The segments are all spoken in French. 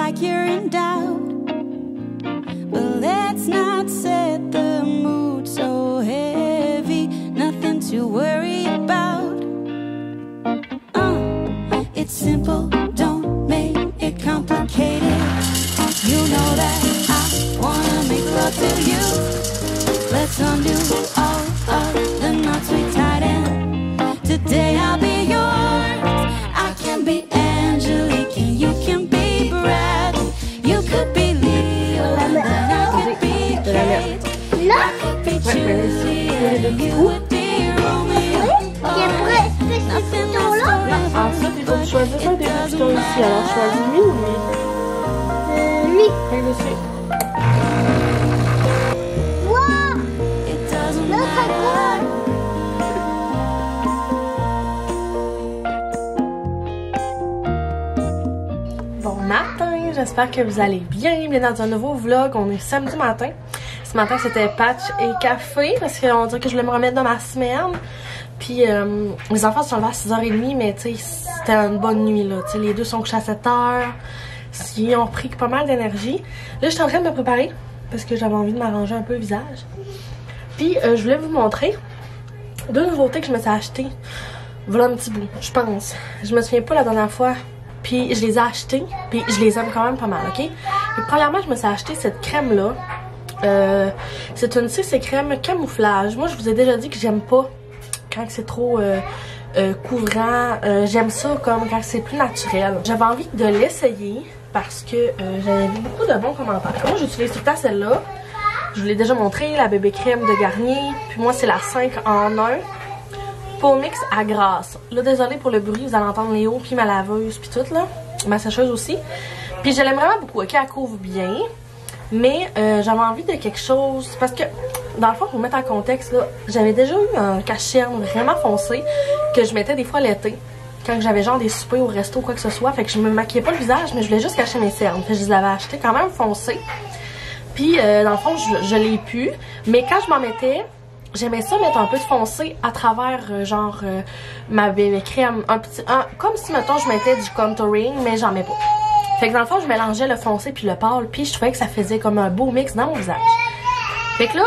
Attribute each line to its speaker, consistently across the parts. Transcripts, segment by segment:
Speaker 1: like you're in doubt. But let's not set the mood so heavy. Nothing to worry about. It's simple, don't make it complicated. You know that I wanna make love to you. Let's undo all of the knots we tied in. Today I'll be yours. I can be Angelique and you can be Brad. You could be Leo and then I could be Kate. I could be Julie and you would be Romeo. Nothing lasts forever.
Speaker 2: Ah, ça, tu dois choisir un des boutons ici. Alors, choisis lui ou lui?
Speaker 3: Lui.
Speaker 2: Regarde dessus.
Speaker 3: Wow.
Speaker 1: It doesn't
Speaker 3: Là, ça
Speaker 1: matter.
Speaker 2: Bon matin, j'espère que vous allez bien. Bienvenue dans un nouveau vlog. On est samedi matin. Ce matin, c'était patch et café parce qu'on dirait que je voulais me remettre dans ma semaine. Puis les enfants se sont levés à 6h30, mais tu sais, c'était une bonne nuit là. Tu sais, les deux sont couchés à 7h. Ils ont pris pas mal d'énergie. Là, je suis en train de me préparer parce que j'avais envie de m'arranger un peu le visage. Puis je voulais vous montrer deux nouveautés que je me suis achetées. Voilà un petit bout, je pense. Je me souviens pas la dernière fois. Puis je les ai achetées. Puis je les aime quand même pas mal, ok? Et premièrement, je me suis acheté cette crème-là. C'est une CC crème camouflage. Moi, je vous ai déjà dit que j'aime pas quand c'est trop couvrant. J'aime ça comme quand c'est plus naturel. J'avais envie de l'essayer parce que j'avais vu beaucoup de bons commentaires. Moi, j'utilise tout le temps celle-là. Je vous l'ai déjà montré, la bébé crème de Garnier. Puis moi, c'est la 5 en 1. Peau mix à grasse. Là, désolé pour le bruit, vous allez entendre Léo, puis ma laveuse, puis tout, là. Ma sécheuse aussi. Puis je l'aime vraiment beaucoup, ok? Elle couvre bien. Mais j'avais envie de quelque chose. Parce que, dans le fond, pour vous mettre en contexte, là, j'avais déjà eu un cache-cerne vraiment foncé que je mettais des fois l'été. Quand j'avais genre des soupers au resto ou quoi que ce soit. Fait que je me maquillais pas le visage, mais je voulais juste cacher mes cernes. Fait que je les avais achetés quand même foncés. Puis, dans le fond, je l'ai pu. Mais quand je m'en mettais, j'aimais ça mettre un peu de foncé à travers ma bébé crème. Comme si, mettons, je mettais du contouring, mais j'en mets pas. Fait que dans le fond, je mélangeais le foncé puis le pâle, puis je trouvais que ça faisait comme un beau mix dans mon visage. Fait que là,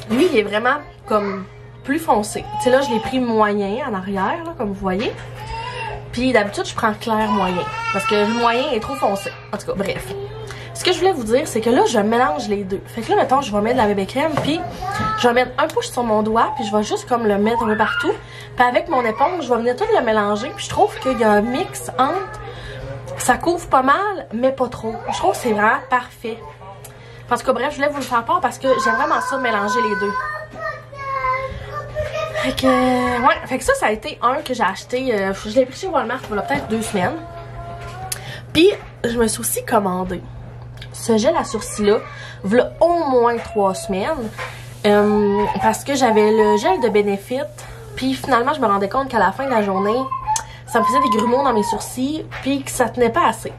Speaker 2: lui, il est vraiment comme plus foncé. Tu sais, là, je l'ai pris moyen en arrière, là, comme vous voyez. Puis d'habitude, je prends clair moyen, parce que le moyen est trop foncé. En tout cas, bref. Ce que je voulais vous dire, c'est que là, je mélange les deux. Fait que là, mettons, je vais mettre de la bébé crème, puis je vais mettre un push sur mon doigt, puis je vais juste comme le mettre un peu partout. Puis avec mon éponge, je vais venir tout le mélanger, puis je trouve qu'il y a un mix entre... Ça couvre pas mal, mais pas trop. Je trouve que c'est vraiment parfait. En tout cas, bref, je voulais vous le faire part parce que j'aime vraiment ça, mélanger les deux. Fait que, ouais, fait que ça a été un que j'ai acheté. Je l'ai pris chez Walmart il y a peut-être 2 semaines. Puis, je me suis aussi commandé ce gel à sourcils-là, il y a au moins 3 semaines. Parce que j'avais le gel de Benefit. Puis finalement, je me rendais compte qu'à la fin de la journée, ça me faisait des grumeaux dans mes sourcils, puis que ça tenait pas assez.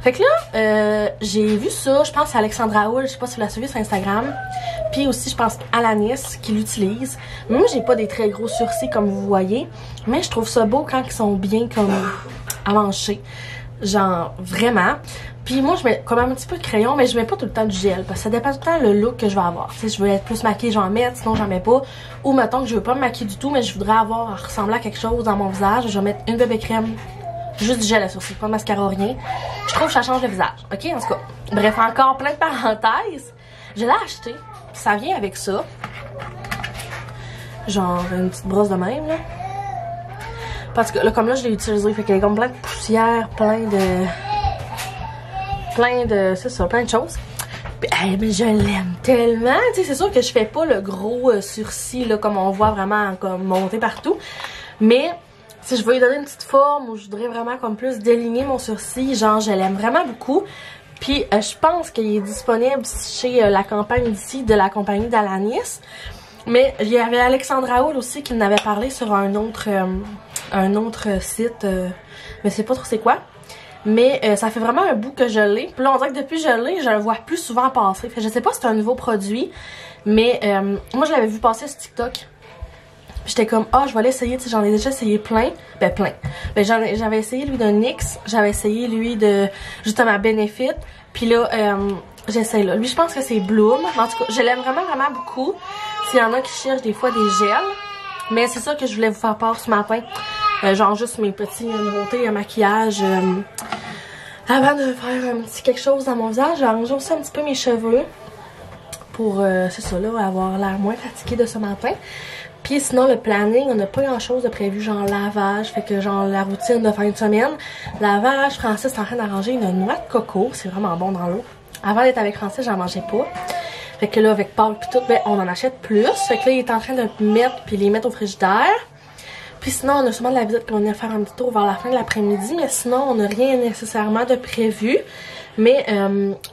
Speaker 2: Fait que là, j'ai vu ça, je pense à Alexandra Hull, je sais pas si vous la suivez sur Instagram. Puis aussi, je pense à Alanis qui l'utilise. Moi, j'ai pas des très gros sourcils comme vous voyez, mais je trouve ça beau quand ils sont bien comme amanchés. Genre, vraiment. Puis moi, je mets quand même un petit peu de crayon, mais je mets pas tout le temps du gel, parce que ça dépend tout le temps le look que je vais avoir. Tu sais, je veux être plus maquillée, j'en mets, sinon j'en mets pas. Ou mettons que je veux pas me maquiller du tout, mais je voudrais ressembler à quelque chose dans mon visage. Je vais mettre une bébé crème, juste du gel à sourcils, pas de mascara, rien. Je trouve que ça change le visage, ok? En tout cas, bref, encore plein de parenthèses. Je l'ai acheté, ça vient avec ça. Genre une petite brosse de même, là. Parce que là, comme là, je l'ai utilisé, fait qu'il y a comme plein de poussière, plein de c'est ça, plein de choses. Puis, mais je l'aime tellement. Tu sais, c'est sûr que je fais pas le gros sourcil, là, comme on voit vraiment comme monter partout. Mais si je veux lui donner une petite forme ou je voudrais vraiment comme plus déligner mon sourcil, genre, je l'aime vraiment beaucoup. Puis, je pense qu'il est disponible chez la campagne d'ici de la compagnie d'Alanis. Mais il y avait Alexandra Hull aussi qui en avait parlé sur un autre site. Mais c'est pas trop c'est quoi. Mais ça fait vraiment un bout que je l'ai. Puis là, on dirait que depuis que je l'ai, je le vois plus souvent passer. Fait que je sais pas si c'est un nouveau produit. Mais moi, je l'avais vu passer sur TikTok. j'étais comme, ah, je vais l'essayer, tu sais, j'en ai déjà essayé plein. Ben, plein. Ben, j'avais essayé lui de NYX, j'avais essayé lui de, justement, Benefit. Puis là, j'essaye là. Lui, je pense que c'est Bloom. En tout cas, je l'aime vraiment, vraiment beaucoup. S'il y en a qui cherchent des fois des gels. Mais c'est ça que je voulais vous faire part ce matin. Genre juste mes petits nouveautés à maquillage. Avant de faire un petit quelque chose dans mon visage, j'ai arrangé aussi un petit peu mes cheveux. Pour, c'est ça là, avoir l'air moins fatiguée de ce matin. Puis sinon, le planning, on n'a pas grand chose de prévu, genre lavage. Fait que genre la routine de fin de semaine. Lavage, Francis est en train d'arranger une noix de coco. C'est vraiment bon dans l'eau. Avant d'être avec Francis, j'en mangeais pas. Fait que là, avec Pâques pis tout, ben, on en achète plus. Fait que là, il est en train de mettre puis les mettre au frigidaire. Puis sinon, on a sûrement de la visite qu'on vient faire un petit tour vers la fin de l'après-midi. Mais sinon, on n'a rien nécessairement de prévu. Mais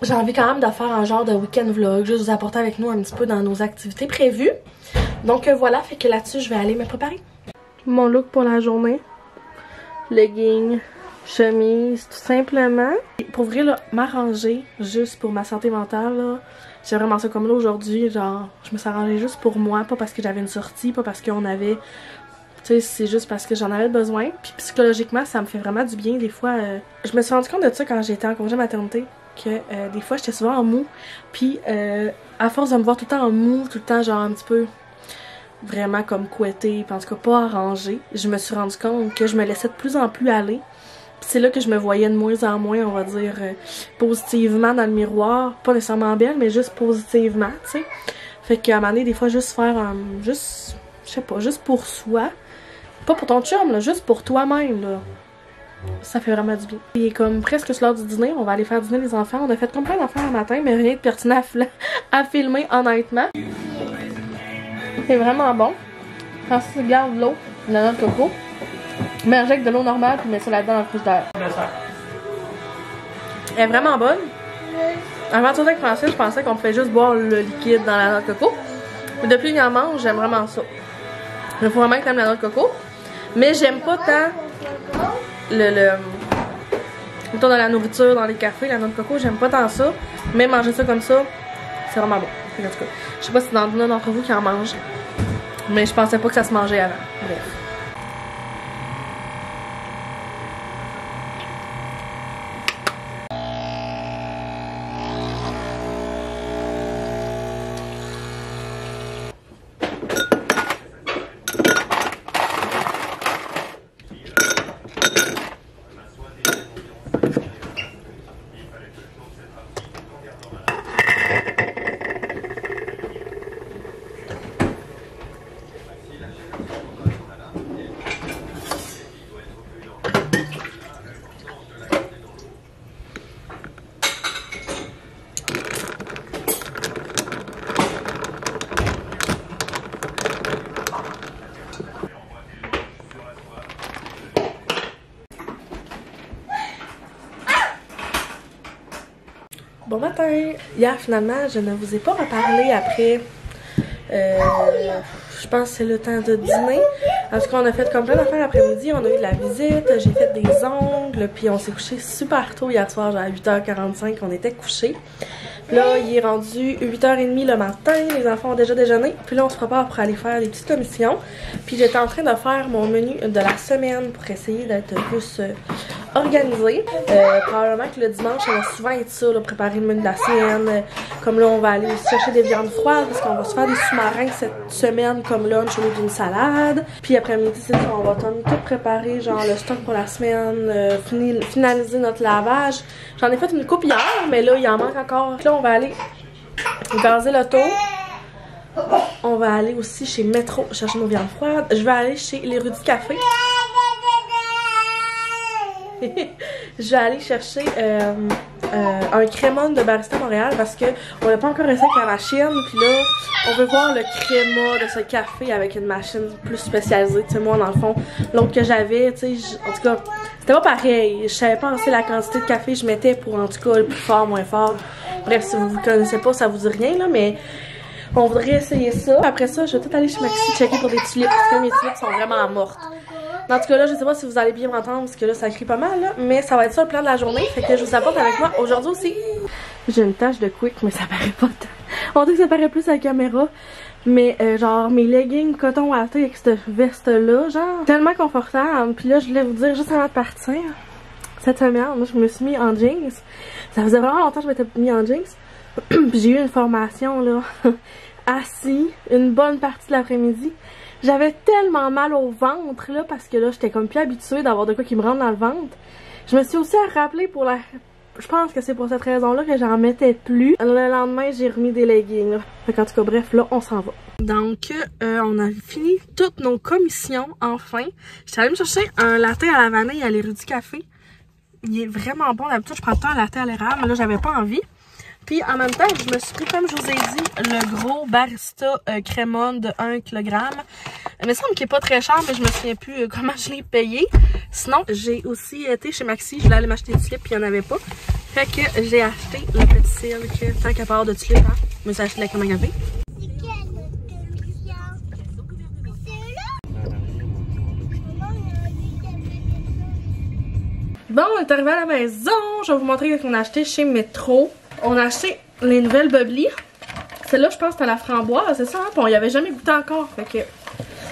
Speaker 2: j'ai envie quand même de faire un genre de week-end vlog. Juste vous apporter avec nous un petit peu dans nos activités prévues. Donc voilà, fait que là-dessus, je vais aller me préparer. Mon look pour la journée. Leggings, chemise, tout simplement. Et pour vrai, là, m'arranger juste pour ma santé mentale, là. J'ai vraiment ça comme là aujourd'hui, genre, je me suis arrangée juste pour moi, pas parce que j'avais une sortie, pas parce qu'on avait... Tu sais, c'est juste parce que j'en avais besoin. Puis psychologiquement, ça me fait vraiment du bien. Des fois, je me suis rendu compte de ça quand j'étais en congé maternité. Que des fois, j'étais souvent en mou. Puis, à force de me voir tout le temps en mou, tout le temps genre un petit peu vraiment comme couettée, puis en tout cas pas arrangée, je me suis rendu compte que je me laissais de plus en plus aller. Puis c'est là que je me voyais de moins en moins, on va dire, positivement dans le miroir. Pas nécessairement belle, mais juste positivement, tu sais. Fait qu'à un moment donné, des fois, juste faire juste, je sais pas, juste pour soi. Pas pour ton chum, là, juste pour toi-même, là. Ça fait vraiment du bien. Il est comme presque sur l'heure du dîner, on va aller faire dîner les enfants. On a fait comme plein d'enfants le matin, mais rien de pertinent à filmer, honnêtement. C'est vraiment bon. Francis garde l'eau, la noix de coco. Mais injecte de l'eau normale puis met ça là-dedans dans le frigidaire. Elle est vraiment bonne. Avant de sortir avec Francis, je pensais qu'on pouvait juste boire le liquide dans la noix de coco. Mais depuis qu'il en mange, j'aime vraiment ça. Il faut vraiment que t'aimes la noix de coco. Mais j'aime pas tant mettons dans la nourriture, dans les cafés, la noix de coco, j'aime pas tant ça. Mais manger ça comme ça, c'est vraiment bon. En tout cas, je sais pas si c'est dans d'entre vous qui en mangent. Mais je pensais pas que ça se mangeait avant. Bref. Bon matin! Hier, finalement, je ne vous ai pas reparlé après. Je pense que c'est le temps de dîner. En tout cas, on a fait comme plein d'affaires l'après-midi. On a eu de la visite, j'ai fait des ongles, puis on s'est couché super tôt hier soir, genre à 8h45, on était couchés. Là, il est rendu 8h30 le matin, les enfants ont déjà déjeuné. Puis là, on se prépare pour aller faire des petites commissions. Puis j'étais en train de faire mon menu de la semaine pour essayer d'être plus organisée. Probablement que le dimanche, ça va souvent être ça, là, préparer le menu de la semaine. Comme là, on va aller chercher des viandes froides parce qu'on va se faire des sous-marins cette semaine comme lunch au lieu d'une salade. Puis après-midi, c'est ça, on va tout préparer, genre le stock pour la semaine, finaliser notre lavage. J'en ai fait une coupe hier, mais là, il en manque encore. Puis là, on va aller gazer l'auto. On va aller aussi chez Métro chercher nos viandes froides. Je vais aller chez l'Érudit Café. Je vais aller chercher un crémone de Barista Montréal parce que on n'a pas encore essayé avec la machine. Puis là, on veut voir le créma de ce café avec une machine plus spécialisée. Tu sais, moi, dans le fond, l'autre que j'avais, tu sais, en tout cas, c'était pas pareil. Je savais pas assez la quantité de café que je mettais pour, en tout cas, le plus fort, moins fort. Bref, si vous ne connaissez pas, ça vous dit rien, là, mais on voudrait essayer ça. Après ça, je vais tout aller chez Maxi checker pour des tulipes parce que mes tulipes sont vraiment mortes. En tout cas, là, je sais pas si vous allez bien m'entendre parce que là, ça crie pas mal, là. Mais ça va être ça le plan de la journée. Fait que je vous apporte avec moi aujourd'hui aussi. J'ai une tache de quick, mais ça paraît pas tant. On dit que ça paraît plus à la caméra. Mais genre mes leggings coton watté avec cette veste là, genre tellement confortable. Puis là je voulais vous dire juste avant de partir, cette semaine, moi je me suis mis en jeans. Ça faisait vraiment longtemps que je m'étais mis en jeans. Puis j'ai eu une formation là, assis, une bonne partie de l'après-midi. J'avais tellement mal au ventre là parce que là j'étais comme plus habituée d'avoir de quoi qui me rentre dans le ventre. Je me suis aussi rappelé pour la... Je pense que c'est pour cette raison-là que j'en mettais plus. Le lendemain, j'ai remis des leggings. Fait qu'en tout cas, bref, là, on s'en va. Donc, on a fini toutes nos commissions, enfin. J'étais allée me chercher un latte à la vanille à l'Érudit Café. Il est vraiment bon. D'habitude, je prends tout un latte à l'érable, mais là, j'avais pas envie. Puis, en même temps, je me suis pris, comme je vous ai dit, le gros barista crémon de 1 kg. Il me semble qu'il est pas très cher, mais je me souviens plus comment je l'ai payé. Sinon, j'ai aussi été chez Maxi. Je voulais aller m'acheter du slip, puis il n'y en avait pas. Fait que j'ai acheté le petit silk, tant qu'à part de slip, hein. Je me suis acheté la crème à café. Bon, on est arrivé à la maison. Je vais vous montrer ce qu'on a acheté chez Metro. On a acheté les nouvelles bubbly. Celle-là, je pense que c'était la framboise, c'est ça, hein? Bon, on y avait jamais goûté encore. Fait que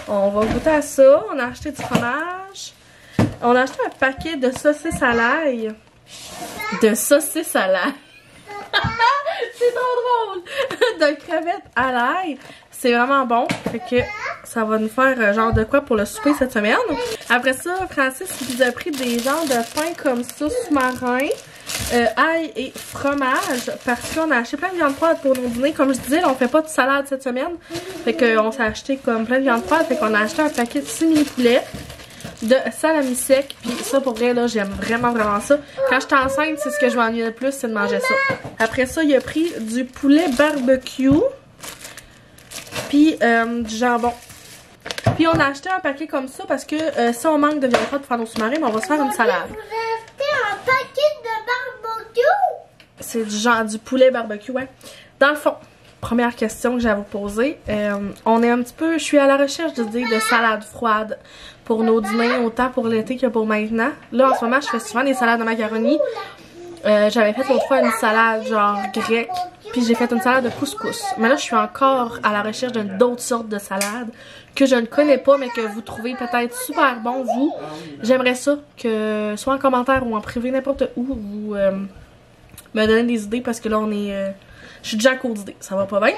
Speaker 2: on va goûter à ça. On a acheté du fromage. On a acheté un paquet de saucisses à l'ail. De saucisses à l'ail. C'est trop drôle! De crevettes à l'ail. C'est vraiment bon. Fait que ça va nous faire genre de quoi pour le souper cette semaine. Après ça, Francis nous a pris des genres de pain comme ça, sous-marin. Ail et fromage parce qu'on a acheté plein de viande froide pour nos dîners. Comme je disais, là, on fait pas de salade cette semaine. Fait qu'on s'est acheté comme plein de viande froide. Fait qu'on a acheté un paquet de simili poulet, de salami sec. Puis ça, pour vrai, là, j'aime vraiment ça. Quand j'étais enceinte, c'est ce que je m'ennuyais le plus, c'est de manger ça. Après ça, il a pris du poulet barbecue. Puis du jambon. Puis on a acheté un paquet comme ça parce que si on manque de viande froide pour faire nos sous-marins, on va se faire une salade.
Speaker 3: Un paquet de barbecue?
Speaker 2: C'est du genre du poulet barbecue, ouais. Dans le fond, première question que j'ai à vous poser. On est un petit peu... Je suis à la recherche de salade froide pour nos dîners, autant pour l'été que pour maintenant. Là, en ce moment, je fais souvent des salades de macaroni. J'avais fait l'autre fois une salade genre grecque. Puis j'ai fait une salade de couscous. Mais là, je suis encore à la recherche d'autres sortes de salades que je ne connais pas, mais que vous trouvez peut-être super bon, vous. J'aimerais ça que, soit en commentaire ou en privé, n'importe où, vous me donnez des idées parce que là, on est... je suis déjà à court d'idées, ça va pas bien.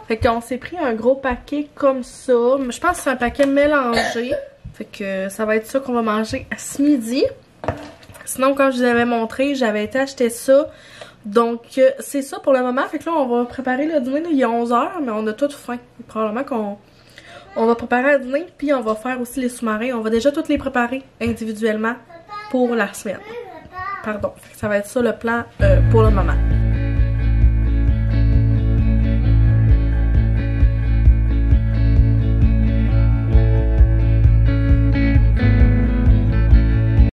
Speaker 2: Fait qu'on s'est pris un gros paquet comme ça. Je pense que c'est un paquet mélangé. Fait que ça va être ça qu'on va manger à ce midi. Sinon, comme je vous avais montré, j'avais été acheter ça. Donc, c'est ça pour le moment. Fait que là, on va préparer le dîner. Là, il est 11 h, mais on a tout faim. Probablement qu'on va préparer le dîner. Puis, on va faire aussi les sous-marins. On va déjà tous les préparer individuellement pour la semaine. Pardon. Ça va être ça le plan pour le moment.